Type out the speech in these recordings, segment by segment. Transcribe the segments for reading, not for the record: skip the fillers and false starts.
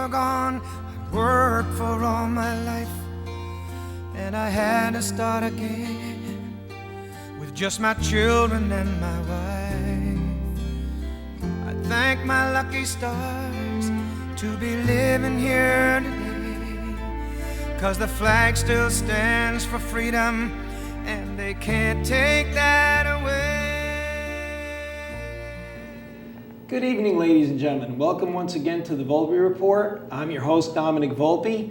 are gone. I worked for all my life, and I had to start again with just my children and my wife. I thank my lucky stars to be living here today, 'cause the flag still stands for freedom, and they can't take that away. Good evening, ladies and gentlemen. Welcome once again to the Volpe Report. I'm your host, Domenic Volpe.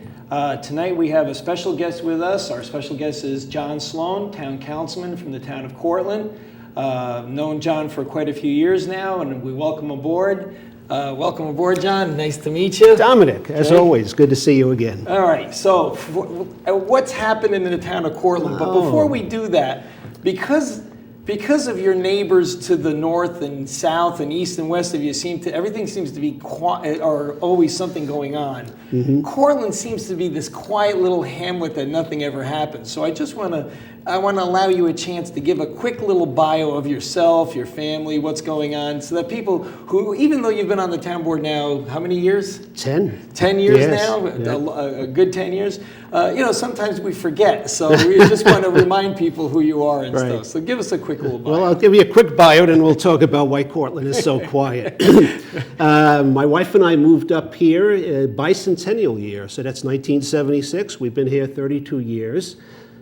Tonight we have a special guest with us. Our special guest is John Sloan, town councilman from the town of Cortland. Known John for quite a few years now, and we welcome aboard. Welcome aboard, John. Nice to meet you. Domenic, as always, good to see you again. All right, so what's happening in the town of Cortland? But before we do that, because of your neighbors to the north and south and east and west of you, everything seems to be quiet, or always something going on. Mm-hmm. Cortland seems to be this quiet little hamlet that nothing ever happens. So I want to allow you a chance to give a quick little bio of yourself, your family, what's going on, so that people who, even though you've been on the town board now, how many years? 10. 10 years yes. now, yeah. a good 10 years. Sometimes we forget, so we just want to remind people who you are and right. stuff. So give us a quick little bio. Well, I'll give you a quick bio, and we'll talk about why Cortland is so quiet. My wife and I moved up here bicentennial year, so that's 1976. We've been here 32 years.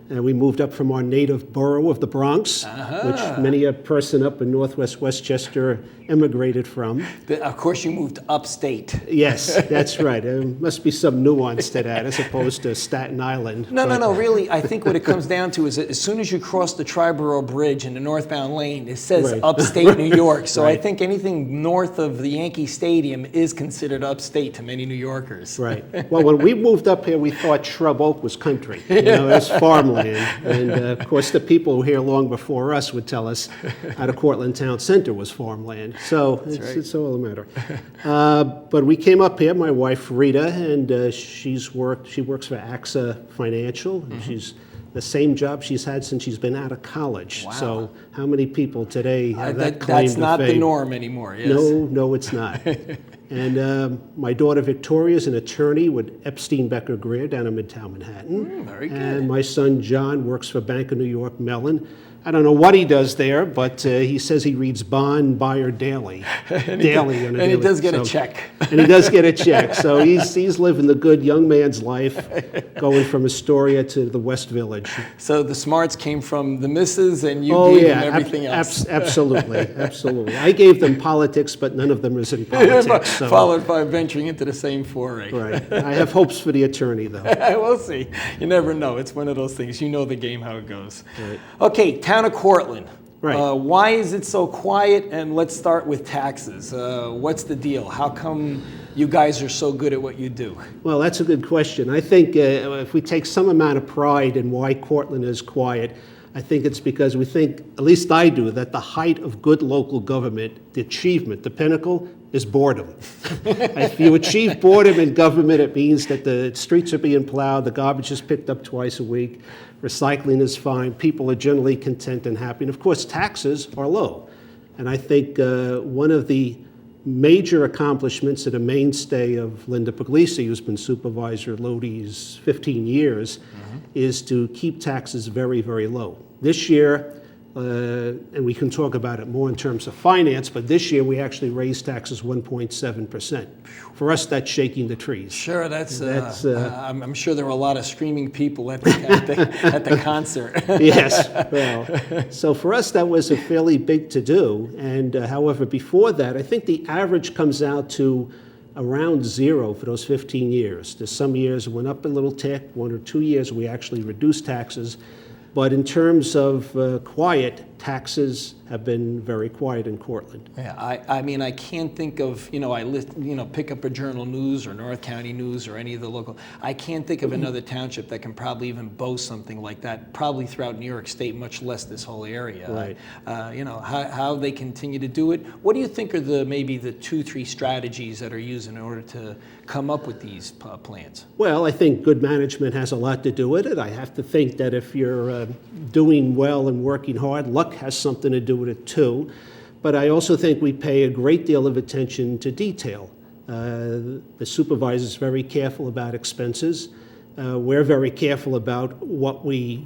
And we moved up from our native borough of the Bronx, which many a person up in northwest Westchester immigrated from. Of course, you moved upstate. Yes, that's right. There must be some nuance to that as opposed to Staten Island. No, really, I think what it comes down to is that as soon as you cross the Triborough Bridge in the northbound lane, it says right. upstate New York. So right. I think anything north of the Yankee Stadium is considered upstate to many New Yorkers. Right. Well, when we moved up here, we thought Shrub Oak was country. It's farmland. And of course, the people who were here long before us would tell us out of Cortland Town Center was farmland. So it's all a matter. But we came up here, my wife Rita, and she works for AXA Financial. Mm-hmm. She's the same job she's had since she's been out of college. Wow. So how many people today have that claim to fame? That's not the norm anymore, yes. No, it's not. And my daughter Victoria is an attorney with Epstein Becker Greer down in Midtown Manhattan. Very good. And my son John works for Bank of New York Mellon. I don't know what he does there, but he says he reads Bond Buyer Daily. And he does get a check. And he does get a check. So he's living the good young man's life, going from Astoria to the West Village. So the smarts came from the missus, and you gave them everything else. Absolutely. I gave them politics, but none of them is in politics. So. Followed by venturing into the same foray. Right. I have hopes for the attorney, though. We'll see. You never know. It's one of those things. You know the game, how it goes. Right. Okay, town of Cortland. Right. Why is it so quiet? And let's start with taxes. What's the deal? How come you guys are so good at what you do? Well, that's a good question. I think if we take some amount of pride in why Cortland is quiet, I think it's because we think, at least I do, that the height of good local government, the achievement, the pinnacle, is boredom. If you achieve boredom in government, it means that the streets are being plowed, the garbage is picked up twice a week, recycling is fine, people are generally content and happy, and of course taxes are low. And I think one of the major accomplishments and a mainstay of Linda Puglisi, who's been supervisor at Lodi's 15 years, is to keep taxes very, very low. This year, and we can talk about it more in terms of finance, but this year we actually raised taxes 1.7%. For us, that's shaking the trees. Sure, I'm sure there were a lot of screaming people at the concert. Yes, well, so for us that was a fairly big to-do, and however, before that, I think the average comes out to around zero for those 15 years. There's some years it went up a little tick, 1 or 2 years we actually reduced taxes. But in terms of quiet, taxes have been very quiet in Cortland. Yeah, I mean, I can't think of, pick up a Journal News or North County News or any of the local. I can't think of another township that can probably even boast something like that, probably throughout New York State, much less this whole area. Right. How they continue to do it. What do you think are maybe the 2-3 strategies that are used in order to come up with these plans? Well, I think good management has a lot to do with it. I have to think that if you're doing well and working hard, luck has something to do with it too. But I also think we pay a great deal of attention to detail. The supervisor's very careful about expenses. We're very careful about what we,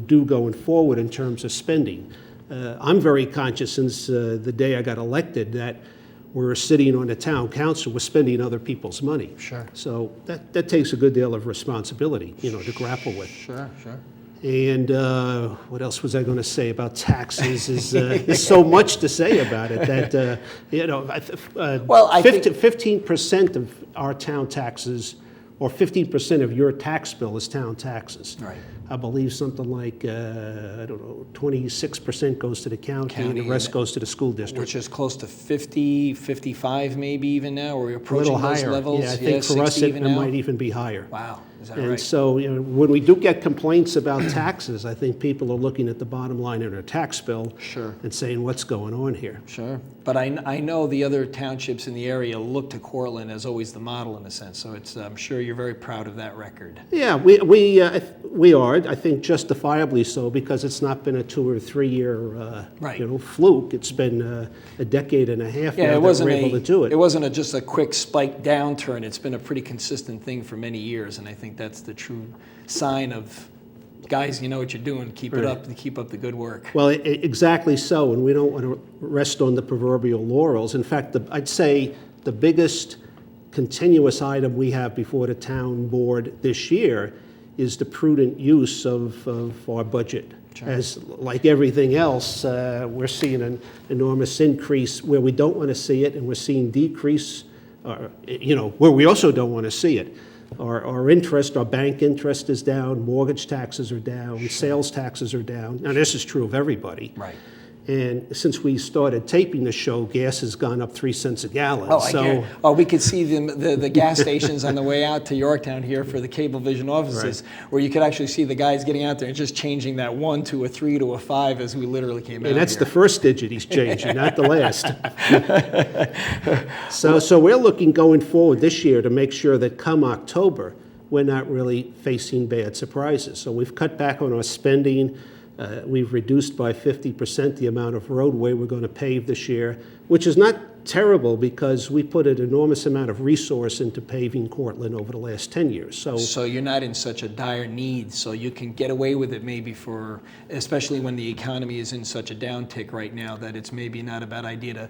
do going forward in terms of spending. I'm very conscious since the day I got elected that we're sitting on the town council, we're spending other people's money. Sure. So that takes a good deal of responsibility, to grapple with. Sure. And what else was I going to say about taxes? There's so much to say about it that, Well, I think 15% of our town taxes, or 15% of your tax bill is town taxes. Right. I believe something like, 26% goes to the county and the rest and- goes to the school district. which is close to 50, 55 maybe even now. We're A approaching little those higher. levels. Yeah, I think for us 60 it even now. might even be higher. Wow, is that And right? so, when we do get complaints about taxes, I think people are looking at the bottom line of their tax bill Sure. and saying, what's going on here? Sure. But I know the other townships in the area look to Cortland as always the model in a sense. So I'm sure you're very proud of that record. Yeah, we are, I think justifiably so, because it's not been a 2 or 3 year, Right. fluke. It's been a decade and a half Yeah, now it that wasn't we're able to do it. It wasn't just a quick spike downturn. It's been a pretty consistent thing for many years, and I think that's the true sign of, guys, you know what you're doing. Keep it Right. up. Keep up the good work. Well, exactly so, and we don't want to rest on the proverbial laurels. In fact, I'd say the biggest continuous item we have before the town board this year is the prudent use of our budget. Sure. As like everything else, we're seeing an enormous increase where we don't want to see it, and we're seeing decrease, where we also don't want to see it. Our interest, our bank interest is down, mortgage taxes are down, sales taxes are down. Now, this is true of everybody. Right. And since we started taping the show, gas has gone up 3 cents a gallon. Oh, I hear. Oh, we could see the gas stations on the way out to Yorktown here for the Cablevision offices, where you could actually see the guys getting out there and just changing that 1 to a 3 to a 5 as we literally came out And that's here. the first digit he's changing, not the last. So we're looking going forward this year to make sure that come October, we're not really facing bad surprises. So we've cut back on our spending. We've reduced by 50% the amount of roadway we're going to pave this year, which is not terrible because we put an enormous amount of resource into paving Cortland over the last 10 years. So you're not in such a dire need, so you can get away with it maybe especially when the economy is in such a downtick right now, that it's maybe not a bad idea to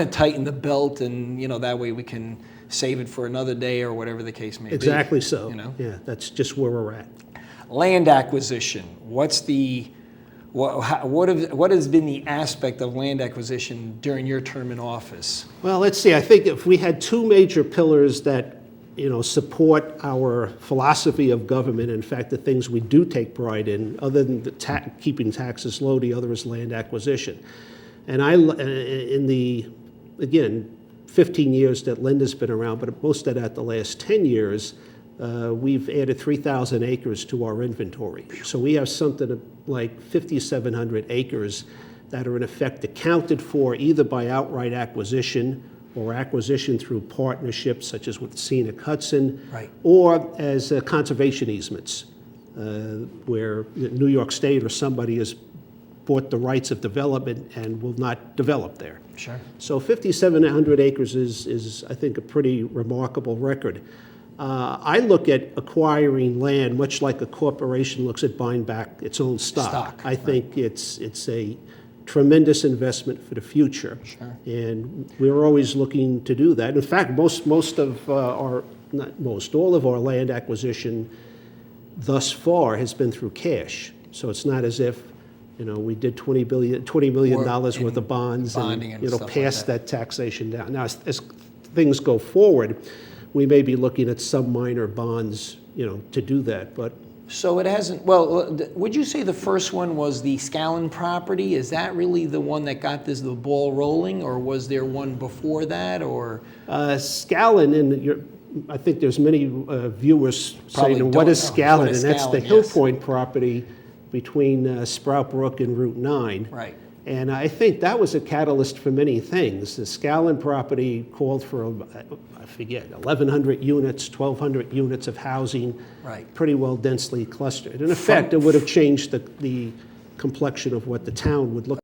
tighten the belt, and that way we can save it for another day or whatever the case may be. Exactly so. You know? Yeah, that's just where we're at. Land acquisition. What has been the aspect of land acquisition during your term in office? Well, let's see. I think if we had two major pillars that, support our philosophy of government, in fact, the things we do take pride in, other than keeping taxes low, the other is land acquisition. And again, 15 years that Linda's been around, but most of that the last 10 years, we've added 3,000 acres to our inventory. So we have something like 5,700 acres that are in effect accounted for either by outright acquisition or acquisition through partnerships such as with Scenic Hudson, Right. or as conservation easements, where New York State or somebody has bought the rights of development and will not develop there. Sure. So 5,700 acres is, I think, a pretty remarkable record. I look at acquiring land much like a corporation looks at buying back its own stock. I think it's a tremendous investment for the future. Sure. And we're always looking to do that. In fact, all of our land acquisition thus far has been through cash. So it's not as if we did $20 million worth of bonds bonding and stuff like passed that taxation down. Now, as things go forward, we may be looking at some minor bonds, to do that. But So it hasn't, well, would you say the first one was the Scallon property? Is that really the one that got the ball rolling, or was there one before that, or? Scallon, I think there's many viewers Probably saying, what is don't know. Scallon? What is And that's the Scallon? Hill Yes. Point property between Sprout Brook and Route 9. Right. And I think that was a catalyst for many things. The Scallon property called for, I forget, 1,100 units, 1,200 units of housing, Right. pretty well densely clustered. In effect, it would have changed the complexion of what the town would look